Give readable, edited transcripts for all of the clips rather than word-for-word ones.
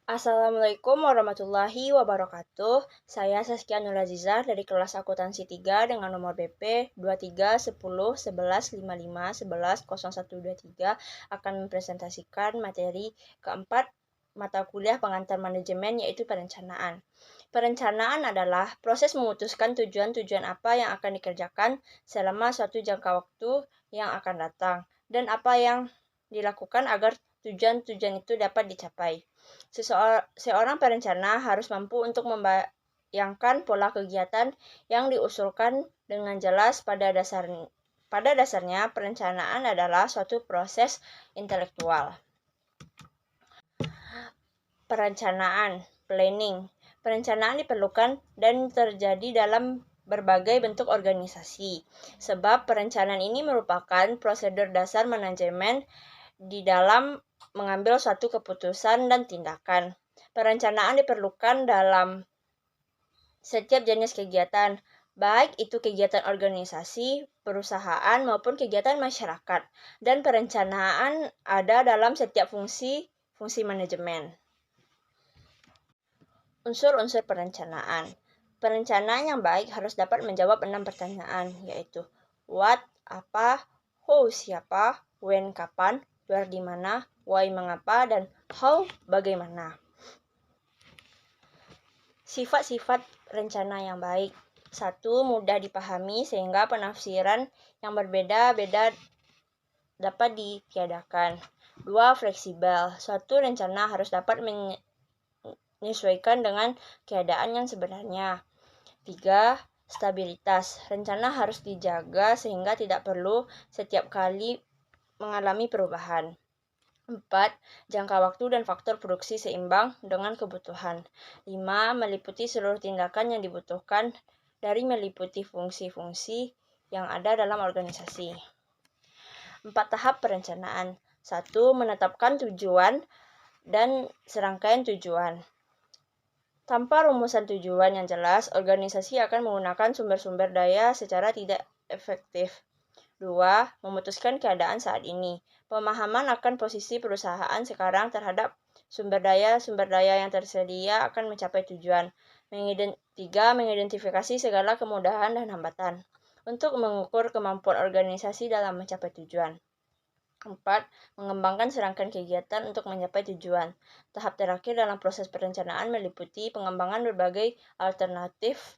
Assalamualaikum warahmatullahi wabarakatuh. Saya Saskia Nurazizah dari kelas akuntansi 3 dengan nomor BP 23101155110123 akan mempresentasikan materi keempat mata kuliah pengantar manajemen yaitu perencanaan. Perencanaan adalah proses memutuskan tujuan-tujuan apa yang akan dikerjakan selama suatu jangka waktu yang akan datang dan apa yang dilakukan agar tujuan-tujuan itu dapat dicapai. Seorang perencana harus mampu untuk membayangkan pola kegiatan yang diusulkan dengan jelas. Pada dasarnya, perencanaan adalah suatu proses intelektual. Perencanaan, planning. Perencanaan diperlukan dan terjadi dalam berbagai bentuk organisasi, sebab perencanaan ini merupakan prosedur dasar manajemen di dalam mengambil suatu keputusan dan tindakan. Perencanaan diperlukan dalam setiap jenis kegiatan, baik itu kegiatan organisasi, perusahaan, maupun kegiatan masyarakat. Dan perencanaan ada dalam setiap fungsi manajemen. Unsur-unsur perencanaan. Perencanaan yang baik harus dapat menjawab 6 pertanyaan, yaitu what, apa, who, siapa, when, kapan, where, di mana, why, mengapa, dan how, bagaimana. Sifat-sifat rencana yang baik. 1. Mudah dipahami sehingga penafsiran yang berbeda-beda dapat ditiadakan. 2. Fleksibel. Suatu rencana harus dapat menyesuaikan dengan keadaan yang sebenarnya. 3. Stabilitas. Rencana harus dijaga sehingga tidak perlu setiap kali mengalami perubahan. 4. Jangka waktu dan faktor produksi seimbang dengan kebutuhan. 5. Meliputi seluruh tindakan yang dibutuhkan dari meliputi fungsi-fungsi yang ada dalam organisasi. 4 tahap perencanaan. 1. Menetapkan tujuan dan serangkaian tujuan. Tanpa rumusan tujuan yang jelas, organisasi akan menggunakan sumber-sumber daya secara tidak efektif. 2. Memutuskan keadaan saat ini. Pemahaman akan posisi perusahaan sekarang terhadap sumber daya yang tersedia akan mencapai tujuan. 3. Mengidentifikasi segala kemudahan dan hambatan untuk mengukur kemampuan organisasi dalam mencapai tujuan. 4. Mengembangkan serangkaian kegiatan untuk mencapai tujuan. Tahap terakhir dalam proses perencanaan meliputi pengembangan berbagai alternatif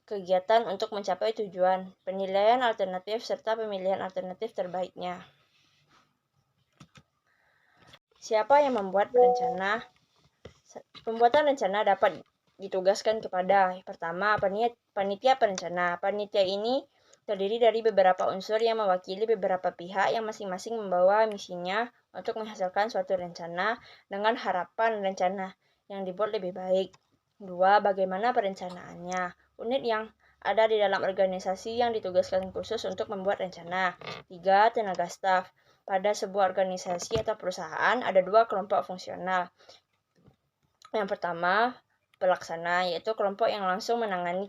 kegiatan untuk mencapai tujuan, penilaian alternatif, serta pemilihan alternatif terbaiknya. Siapa yang membuat rencana? Pembuatan rencana dapat ditugaskan kepada pertama, panitia perencana. Panitia ini terdiri dari beberapa unsur yang mewakili beberapa pihak yang masing-masing membawa misinya untuk menghasilkan suatu rencana dengan harapan rencana yang dibuat lebih baik. 2. Bagaimana perencanaannya? Unit yang ada di dalam organisasi yang ditugaskan khusus untuk membuat rencana. 3. Tenaga staf. Pada sebuah organisasi atau perusahaan ada 2 kelompok fungsional. Yang pertama, pelaksana, yaitu kelompok yang langsung menangani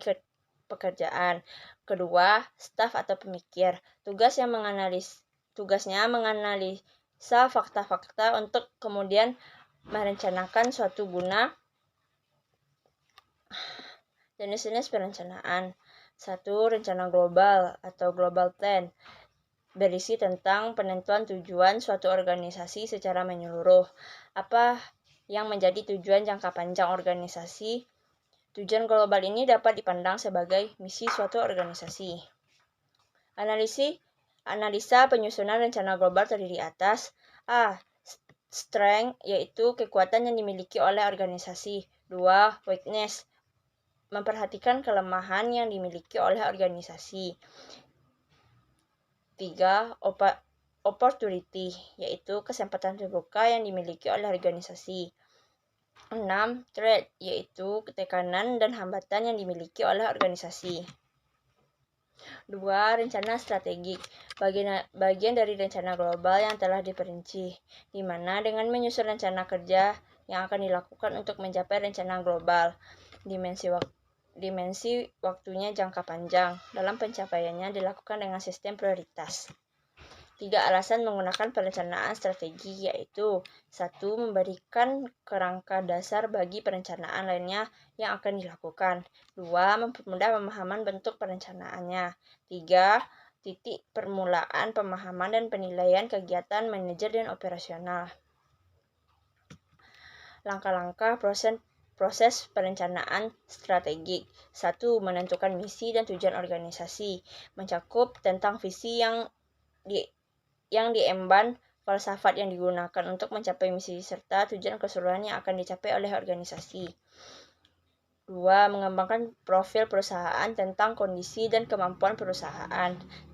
pekerjaan. Kedua, staf atau pemikir. Tugasnya menganalisa fakta-fakta untuk kemudian merencanakan suatu guna. Jenis-jenis perencanaan. 1. Rencana global atau global plan. Berisi tentang penentuan tujuan suatu organisasi secara menyeluruh. Apa yang menjadi tujuan jangka panjang organisasi? Tujuan global ini dapat dipandang sebagai misi suatu organisasi. Analisa penyusunan rencana global terdiri atas A. Strength, yaitu kekuatan yang dimiliki oleh organisasi. 2. Weakness, memperhatikan kelemahan yang dimiliki oleh organisasi. 3. Opportunity, yaitu kesempatan terbuka yang dimiliki oleh organisasi. 6. Threat, yaitu tekanan dan hambatan yang dimiliki oleh organisasi. 2. Rencana strategik, bagian dari rencana global yang telah diperinci, di mana dengan menyusun rencana kerja yang akan dilakukan untuk mencapai rencana global, dimensi waktunya jangka panjang. Dalam pencapaiannya dilakukan dengan sistem prioritas. 3 alasan menggunakan perencanaan strategi yaitu 1. Memberikan kerangka dasar bagi perencanaan lainnya yang akan dilakukan. 2. Mempermudah pemahaman bentuk perencanaannya. 3. Titik permulaan pemahaman dan penilaian kegiatan manajer dan operasional. Langkah-langkah proses perencanaan strategik. 1. Menentukan misi dan tujuan organisasi. Mencakup tentang visi yang diemban, falsafat yang digunakan untuk mencapai misi serta tujuan keseluruhan yang akan dicapai oleh organisasi. 2. Mengembangkan profil perusahaan tentang kondisi dan kemampuan perusahaan. 3.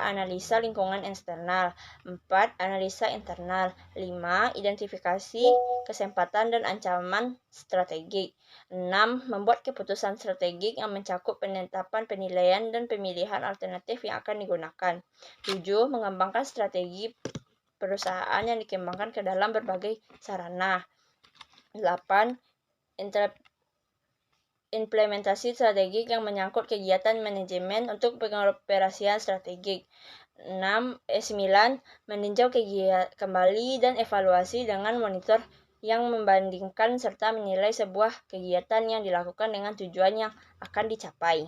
Analisa lingkungan eksternal. 4. Analisa internal. 5. Identifikasi kesempatan dan ancaman strategik. 6. Membuat keputusan strategik yang mencakup penetapan, penilaian, dan pemilihan alternatif yang akan digunakan. 7. Mengembangkan strategi perusahaan yang dikembangkan ke dalam berbagai sarana. 8. Implementasi strategik yang menyangkut kegiatan manajemen untuk pengoperasian strategik. 9. Meninjau kembali dan evaluasi dengan monitor yang membandingkan serta menilai sebuah kegiatan yang dilakukan dengan tujuan yang akan dicapai.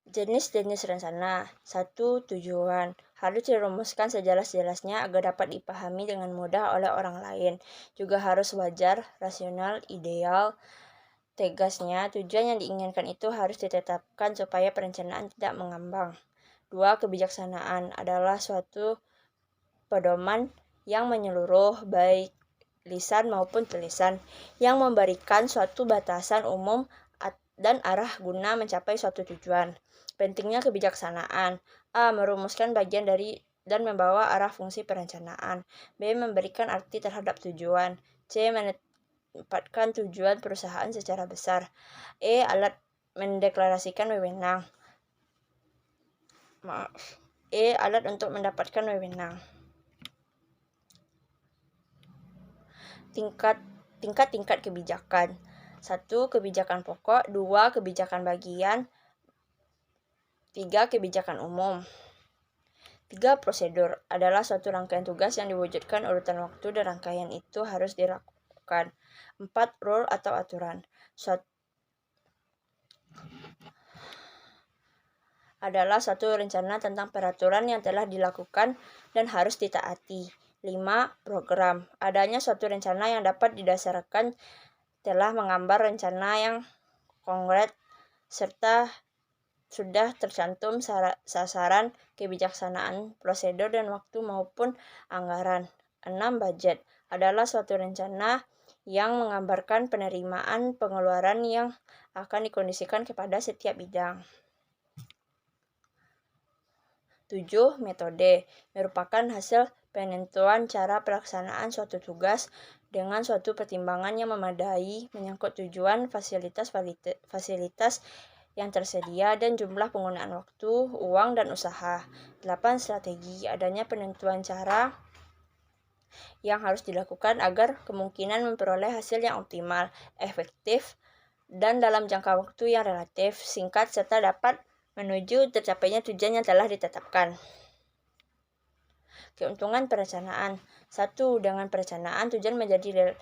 Jenis-jenis rencana. 1. Tujuan. Harus dirumuskan sejelas-jelasnya agar dapat dipahami dengan mudah oleh orang lain. Juga harus wajar, rasional, ideal. Tegasnya, tujuan yang diinginkan itu harus ditetapkan supaya perencanaan tidak mengambang. 2. Kebijaksanaan adalah suatu pedoman yang menyeluruh, baik lisan maupun tulisan, yang memberikan suatu batasan umum dan arah guna mencapai suatu tujuan. Pentingnya kebijaksanaan. A. Merumuskan bagian dari dan membawa arah fungsi perencanaan. B. Memberikan arti terhadap tujuan. C. Menempatkan tujuan perusahaan secara besar. E. Alat mendeklarasikan wewenang. E. Alat untuk mendapatkan wewenang. Tingkat kebijakan. 1. Kebijakan pokok. 2. Kebijakan bagian. 3. Kebijakan umum. 3. Prosedur adalah suatu rangkaian tugas yang diwujudkan urutan waktu dan rangkaian itu harus dilakukan. 4. Rule atau aturan adalah suatu rencana tentang peraturan yang telah dilakukan dan harus ditaati. 5. Program adanya suatu rencana yang dapat didasarkan telah menggambar rencana yang konkret serta sudah tercantum sasaran, kebijaksanaan, prosedur, dan waktu maupun anggaran. 6. Budget adalah suatu rencana yang menggambarkan penerimaan pengeluaran yang akan dikondisikan kepada setiap bidang. 7. Metode merupakan hasil penentuan cara pelaksanaan suatu tugas dengan suatu pertimbangan yang memadai menyangkut tujuan, fasilitas yang tersedia, dan jumlah penggunaan waktu, uang, dan usaha. 8. Strategi adanya penentuan cara yang harus dilakukan agar kemungkinan memperoleh hasil yang optimal, efektif, dan dalam jangka waktu yang relatif singkat serta dapat menuju tercapainya tujuan yang telah ditetapkan. Keuntungan perencanaan. 1. Dengan perencanaan, tujuan menjadi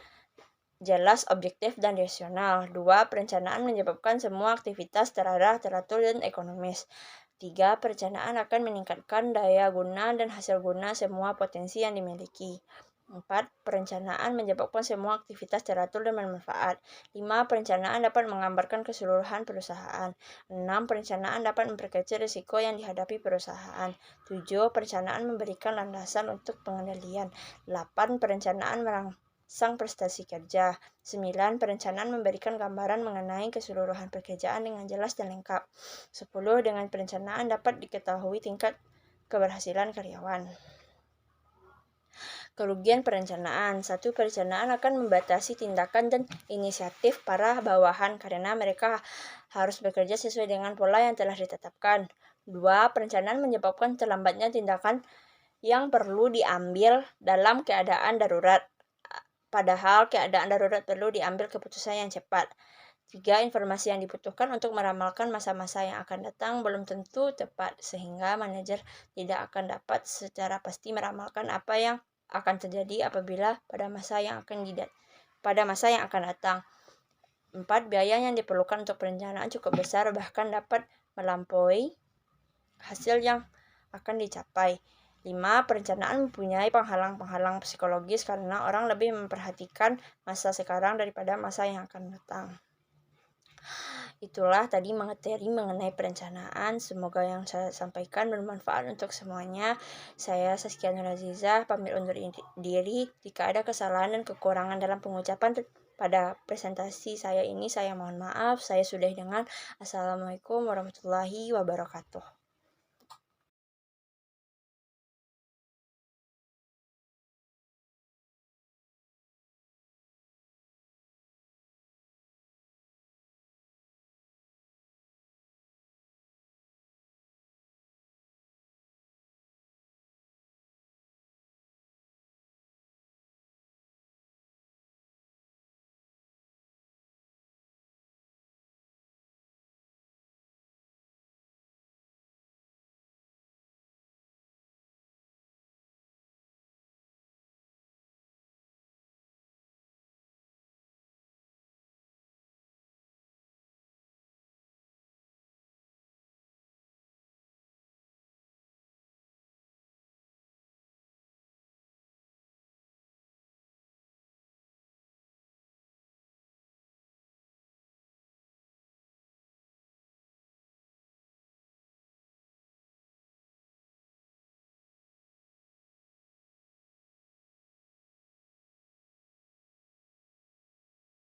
jelas, objektif, dan rasional. 2. Perencanaan menyebabkan semua aktivitas terarah, teratur, dan ekonomis. 3. Perencanaan akan meningkatkan daya guna dan hasil guna semua potensi yang dimiliki. 4. Perencanaan menyebabkan semua aktivitas teratur dan bermanfaat. 5. Perencanaan dapat menggambarkan keseluruhan perusahaan. 6. Perencanaan dapat memperkecil risiko yang dihadapi perusahaan. 7. Perencanaan memberikan landasan untuk pengendalian. 8. Perencanaan merangsang prestasi kerja. 9. Perencanaan memberikan gambaran mengenai keseluruhan pekerjaan dengan jelas dan lengkap. 10. Dengan perencanaan dapat diketahui tingkat keberhasilan karyawan. Kerugian perencanaan. 1. Perencanaan akan membatasi tindakan dan inisiatif para bawahan karena mereka harus bekerja sesuai dengan pola yang telah ditetapkan. 2. Perencanaan menyebabkan terlambatnya tindakan yang perlu diambil dalam keadaan darurat, padahal keadaan darurat perlu diambil keputusan yang cepat. 3. Informasi yang dibutuhkan untuk meramalkan masa-masa yang akan datang belum tentu tepat, sehingga manajer tidak akan dapat secara pasti meramalkan apa yang akan terjadi apabila pada masa yang akan datang. 4. Biaya yang diperlukan untuk perencanaan cukup besar, bahkan dapat melampaui hasil yang akan dicapai. 5. Perencanaan mempunyai penghalang-penghalang psikologis karena orang lebih memperhatikan masa sekarang daripada masa yang akan datang. Itulah tadi materi mengenai perencanaan. Semoga yang saya sampaikan bermanfaat untuk semuanya. Saya Saskia Nuraziza, pamit undur diri. Jika ada kesalahan dan kekurangan dalam pengucapan pada presentasi saya ini, saya mohon maaf. Saya sudahi dengan Assalamualaikum warahmatullahi wabarakatuh.